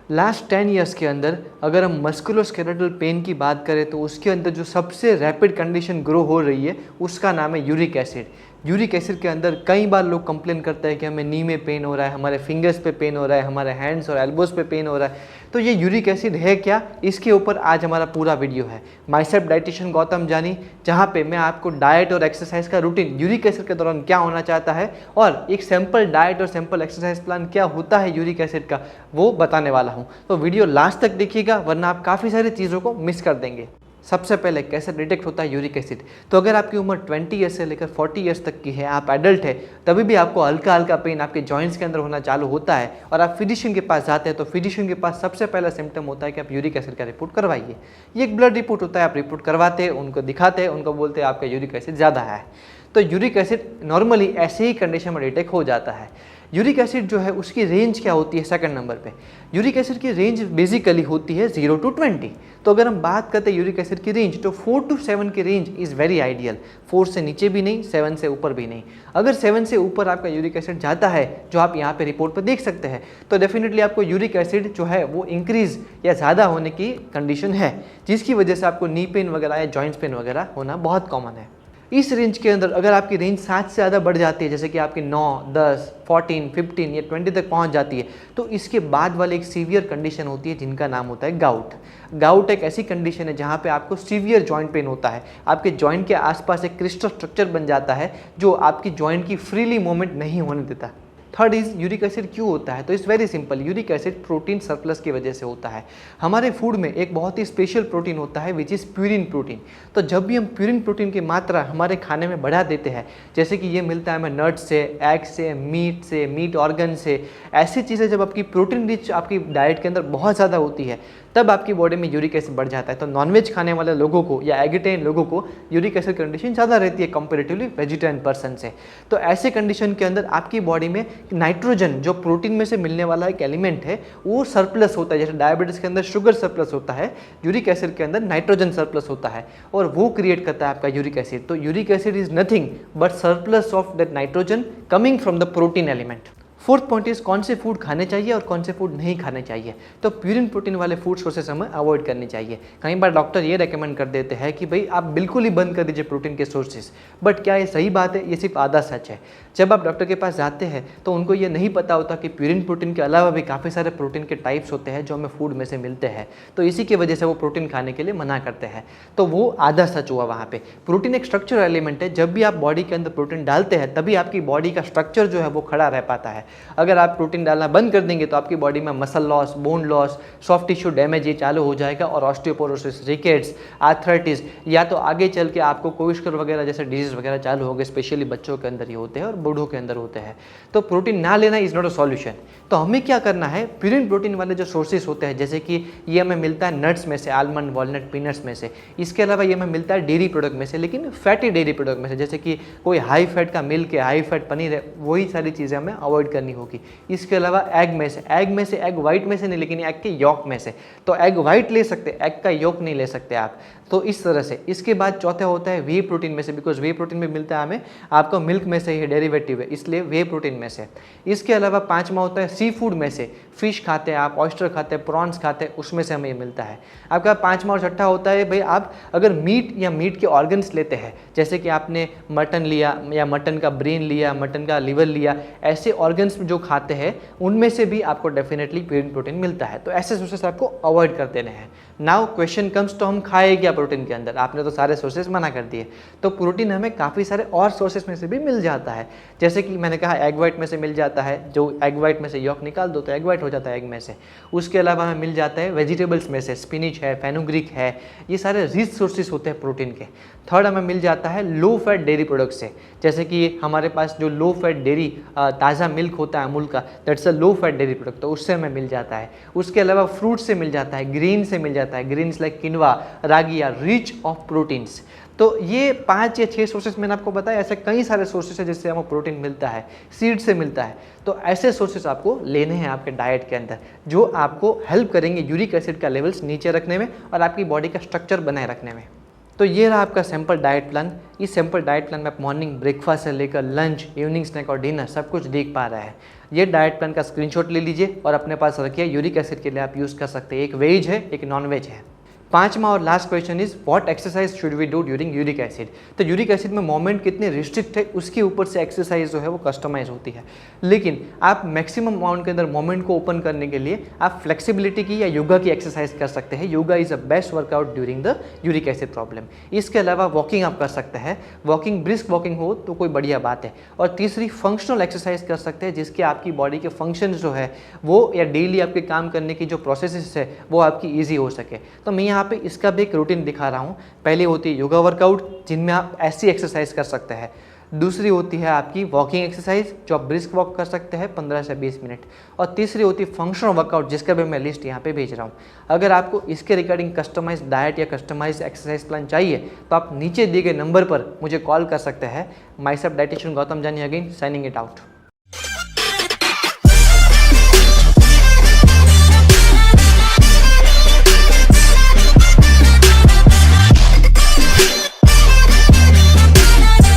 Last 10 years के अंदर अगर हम मस्कुलोस्केलेटल पेन की बात करें तो उसके अंदर जो सबसे रैपिड कंडीशन ग्रो हो रही है उसका नाम है यूरिक एसिड। यूरिक एसिड के अंदर कई बार लोग कंप्लेन करते हैं कि हमें नी में पेन हो रहा है, हमारे फिंगर्स पे पेन हो रहा है, हमारे हैंड्स और एल्बोज पे पेन हो रहा है। तो ये यूरिक एसिड है क्या, इसके ऊपर आज हमारा पूरा वीडियो है। माइसेल्फ डाइटिशियन गौतम जानी, जहाँ पे मैं आपको डाइट और एक्सरसाइज का रूटीन यूरिक एसिड के दौरान क्या होना चाहता है और एक सैम्पल डाइट और सैम्पल एक्सरसाइज प्लान क्या होता है यूरिक एसिड का, वो बताने वाला हूँ। तो वीडियो लास्ट तक देखिएगा वरना आप काफ़ी सारी चीज़ों को मिस कर देंगे। सबसे पहले कैसे डिटेक्ट होता है यूरिक एसिड। तो अगर आपकी उम्र 20 ईयर्स से लेकर 40 ईयर्स तक की है, आप एडल्ट है, तभी भी आपको हल्का हल्का पेन आपके जॉइंट्स के अंदर होना चालू होता है और आप फिजिशियन के पास जाते हैं, तो फिजिशियन के पास सबसे पहला सिम्टम होता है कि आप यूरिक एसिड का रिपोर्ट करवाइए। ये एक ब्लड रिपोर्ट होता है, आप रिपोर्ट करवाते हैं, उनको दिखाते हैं, उनको बोलते हैं आपका यूरिक एसिड ज़्यादा है। तो यूरिक एसिड नॉर्मली ऐसे ही कंडीशन में डिटेक्ट हो जाता है। यूरिक एसिड जो है उसकी रेंज क्या होती है सेकंड नंबर पे। यूरिक एसिड की रेंज बेसिकली होती है 0 to 20। तो अगर हम बात करते हैं यूरिक एसिड की रेंज, तो 4 to 7 की रेंज इज़ वेरी आइडियल। 4 से नीचे भी नहीं, 7 से ऊपर भी नहीं। अगर 7 से ऊपर आपका यूरिक एसिड जाता है, जो आप यहाँ पे रिपोर्ट पर देख सकते हैं, तो डेफिनेटली आपको यूरिक एसिड जो है वो इंक्रीज या ज़्यादा होने की कंडीशन है, जिसकी वजह से आपको नी पेन वगैरह या जॉइंट्स पेन वगैरह होना बहुत कॉमन है। इस रेंज के अंदर अगर आपकी रेंज 7 से ज़्यादा बढ़ जाती है, जैसे कि आपकी 9, 10, 14, 15 या 20 तक पहुंच जाती है, तो इसके बाद वाली एक सीवियर कंडीशन होती है जिनका नाम होता है गाउट। गाउट एक ऐसी कंडीशन है जहां पे आपको सीवियर जॉइंट पेन होता है। आपके जॉइंट के आसपास एक क्रिस्टल स्ट्रक्चर बन जाता है जो आपकी जॉइंट की फ्रीली मूवमेंट नहीं होने देता। थर्ड इज यूरिक एसिड क्यों होता है, तो it's very simple. Uric acid protein surplus की वजह से होता है। हमारे फूड में एक बहुत ही स्पेशल प्रोटीन होता है विच इज़ प्यूरिन प्रोटीन। तो जब भी हम प्यूरिन प्रोटीन की मात्रा हमारे खाने में बढ़ा देते हैं, जैसे कि ये मिलता है हमें नट्स से, एग से, मीट ऑर्गन से, ऐसी चीज़ें जब आपकी प्रोटीन रिच आपकी डाइट के अंदर बहुत ज़्यादा होती है तब आपकी बॉडी में यूरिक एसिड बढ़ जाता है। तो नॉनवेज खाने वाले लोगों को या एगिटेरियन लोगों को यूरिक एसिड कंडीशन ज़्यादा रहती है कंपेरेटिवली वेजिटेरियन पर्सन से। तो ऐसे कंडीशन के अंदर आपकी बॉडी में नाइट्रोजन जो प्रोटीन में से मिलने वाला एक एलिमेंट है वो सरप्लस होता है। जैसे डायबिटीज़ के अंदर शुगर सरप्लस होता है, यूरिक एसिड के अंदर नाइट्रोजन सरप्लस होता है और वो क्रिएट करता है आपका यूरिक एसिड। तो uric acid is nothing but surplus of that nitrogen coming from the protein element. Fourth point is कौन से फूड खाने चाहिए और कौन से फूड नहीं खाने चाहिए। तो प्यूरिन प्रोटीन वाले फूड सोर्सेस हमें अवॉइड करनी चाहिए। कई बार डॉक्टर ये रेकमेंड कर देते हैं कि भाई आप बिल्कुल ही बंद कर दीजिए प्रोटीन के सोर्सेज, बट क्या ये सही बात है? ये सिर्फ आधा सच है। जब आप डॉक्टर के पास जाते हैं तो उनको ये नहीं पता होता कि प्यूरिन प्रोटीन के अलावा भी काफ़ी सारे प्रोटीन के टाइप्स होते हैं जो हमें फूड में से मिलते हैं, तो इसी की वजह से वो प्रोटीन खाने के लिए मना करते हैं। तो वो आधा सच हुआ वहाँ पे। प्रोटीन एक स्ट्रक्चर एलिमेंट है, जब भी आप बॉडी के अंदर प्रोटीन डालते हैं तभी आपकी बॉडी का स्ट्रक्चर जो है वो खड़ा रह पाता है। अगर आप प्रोटीन डालना बंद कर देंगे तो आपकी बॉडी में muscle loss, bone loss, soft tissue damage ये चालू हो जाएगा और ऑस्टियोपोरोसिस, रिकेट्स, आर्थराइटिस या तो आगे चल के आपको कोविस्कर वगैरह जैसे डिजीज वगैरह चालू हो गए। स्पेशली बच्चों के अंदर ये होते हैं और बूढ़ों के अंदर होते हैं। तो प्रोटीन ना लेना इज नॉट अ सॉल्यूशन। तो हमें क्या करना है, प्यूरिन प्रोटीन वाले जो सोर्सेस होते हैं जैसे कि ये हमें मिलता है नट्स में से, आलमंड, वॉलनट, पीनट्स में से। इसके अलावा ये हमें मिलता है डेयरी प्रोडक्ट में से, लेकिन फैटी डेयरी प्रोडक्ट में से, जैसे कि कोई हाई फैट का मिल्क है, हाई फैट पनीर है, वही सारी चीज़ें हमें अवॉइड करनी होगी। इसके अलावा एग में से, एग वाइट में से नहीं लेकिन एग के यॉक में से। तो एग वाइट ले सकते, एग का यॉक नहीं ले सकते आप। तो इस तरह से। इसके बाद चौथा होता है वे प्रोटीन में से, बिकॉज वे प्रोटीन में मिलता है हमें आपको मिल्क में से, ही डेरिवेटिव है इसलिए वे प्रोटीन में से। इसके अलावा पांचवा होता है सी फूड में से, फिश खाते हैं आप, ऑयस्टर खाते हैं, प्रॉन्स खाते हैं, उसमें से हमें ये मिलता है। आपका पांचवा और छठा होता है भाई आप अगर मीट या मीट के ऑर्गन्स लेते हैं, जैसे कि आपने मटन लिया या मटन का ब्रेन लिया, मटन का लिवर लिया, ऐसे ऑर्गन्स जो खाते हैं उनमें से भी आपको डेफिनेटली प्रोटीन मिलता है। तो ऐसे सोर्सेस आपको अवॉइड कर देने हैं। नाउ क्वेश्चन कम्स तो हम खाए क्या प्रोटीन के अंदर? आपने तो सारे सोर्सेस मना कर दिए। तो प्रोटीन हमें काफ़ी सारे और सोर्सेस में से भी मिल जाता है, जैसे कि मैंने कहा एग वाइट में से मिल जाता है, जो एग वाइट में से यॉक निकाल दो तो एग वाइट हो जाता है एग में से। उसके अलावा हमें मिल जाता है वेजिटेबल्स में से, स्पिनिच है, फेनुग्रीक है, ये सारे रिच सोर्सेस होते हैं प्रोटीन के। थर्ड हमें मिल जाता है लो फैट डेयरी प्रोडक्ट से, जैसे कि हमारे पास जो लो फैट डेयरी ताज़ा मिल्क होता है अमूल का, that's a low fat dairy product, तो उससे हमें मिल जाता है। उसके अलावा फ्रूट से मिल जाता है, ग्रीन से मिल जाता है, greens like quinoa, ragi are rich of proteins. तो ये 5 या 6 सोर्सेस मैंने आपको बताया, ऐसे कई सारे सोर्सेस हैं जिससे हमें प्रोटीन मिलता है, सीड से मिलता है। तो ऐसे सोर्सेस आपको लेने हैं आपके डाइट के अंदर, जो आपको हेल्प करेंगे यूरिक एसिड का लेवल्स नीचे रखने में और आपकी बॉडी का स्ट्रक्चर बनाए रखने में। तो ये रहा आपका सिंपल डाइट प्लान। इस सिंपल डाइट प्लान में आप मॉर्निंग ब्रेकफास्ट से लेकर लंच, इवनिंग स्नैक और डिनर सब कुछ देख पा रहे हैं। ये डाइट प्लान का स्क्रीनशॉट ले लीजिए और अपने पास रखिए। यूरिक एसिड के लिए आप यूज़ कर सकते हैं। एक वेज है, एक नॉन वेज है। पांचवा और last question is what exercise should we do during uric acid. तो यूरिक एसिड में मोमेंट कितने रिस्ट्रिक्ट है उसके ऊपर से एक्सरसाइज जो है वो कस्टमाइज होती है, लेकिन आप मैक्सिमम अमाउंट के अंदर मोमेंट को ओपन करने के लिए आप फ्लेक्सिबिलिटी की या योगा की एक्सरसाइज कर सकते हैं। Yoga is a best workout during the uric acid problem. इसके अलावा वॉकिंग आप कर सकते हैं। वॉकिंग ब्रिस्क वॉकिंग हो तो कोई बढ़िया बात है। और तीसरी फंक्शनल एक्सरसाइज कर सकते हैं जिसके आपकी बॉडी के फंक्शन जो है वो या डेली आपके काम करने की जो प्रोसेसेस है वो आपकी ईजी हो सके। तो मैं यहाँ पे इसका भी एक रूटीन दिखा रहा हूँ। पहले होती है योगा वर्कआउट जिनमें आप ऐसी एक्सरसाइज कर सकते हैं। दूसरी होती है आपकी वॉकिंग एक्सरसाइज जो आप ब्रिस्क वॉक कर सकते हैं 15 से 20 मिनट। और तीसरी होती है फंक्शनल वर्कआउट जिसका भी मैं लिस्ट यहाँ पे भेज रहा हूँ। अगर आपको इसके रिगार्डिंग कस्टमाइज डाइट या कस्टमाइज एक्सरसाइज प्लान चाहिए तो आप नीचे दिए गए नंबर पर मुझे कॉल कर सकते हैं। माई सेल्फ डाइटिशियन गौतम जानी, अगेन साइनिंग इट आउट।